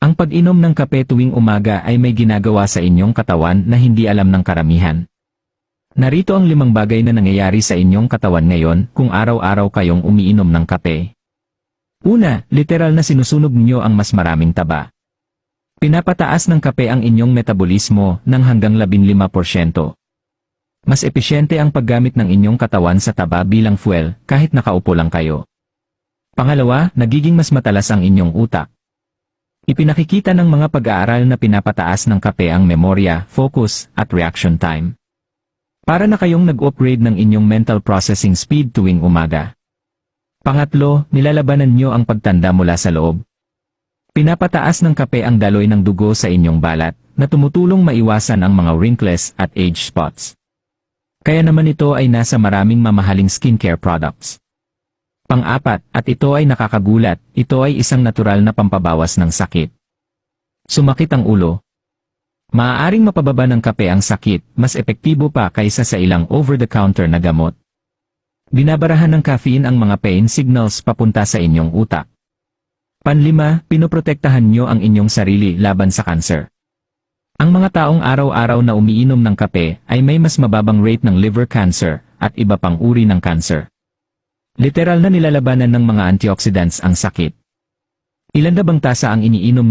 Ang pag-inom ng kape tuwing umaga ay may ginagawa sa inyong katawan na hindi alam ng karamihan. Narito ang 5 bagay na nangyayari sa inyong katawan ngayon kung araw-araw kayong umiinom ng kape. Una, literal na sinusunog niyo ang mas maraming taba. Pinapataas ng kape ang inyong metabolismo ng hanggang 15%. Mas epesyente ang paggamit ng inyong katawan sa taba bilang fuel kahit nakaupo lang kayo. Pangalawa, nagiging mas matalas ang inyong utak. Ipinakikita ng mga pag-aaral na pinapataas ng kape ang memorya, focus, at reaction time. Para na kayong nag-upgrade ng inyong mental processing speed tuwing umaga. Pangatlo, nilalabanan nyo ang pagtanda mula sa loob. Pinapataas ng kape ang daloy ng dugo sa inyong balat, na tumutulong maiwasan ang mga wrinkles at age spots. Kaya naman ito ay nasa maraming mamahaling skincare products. Pang-apat, at ito ay nakakagulat, ito ay isang natural na pampabawas ng sakit. Sumakit ang ulo. Maaaring mapababa ng kape ang sakit, mas epektibo pa kaysa sa ilang over-the-counter na gamot. Binabarahan ng caffeine ang mga pain signals papunta sa inyong utak. Panlima, pinoprotektahan nyo ang inyong sarili laban sa cancer. Ang mga taong araw-araw na umiinom ng kape ay may mas mababang rate ng liver cancer at iba pang uri ng cancer. Literal na nilalabanan ng mga antioxidants ang sakit. Ilan na bang tasa ang iniinom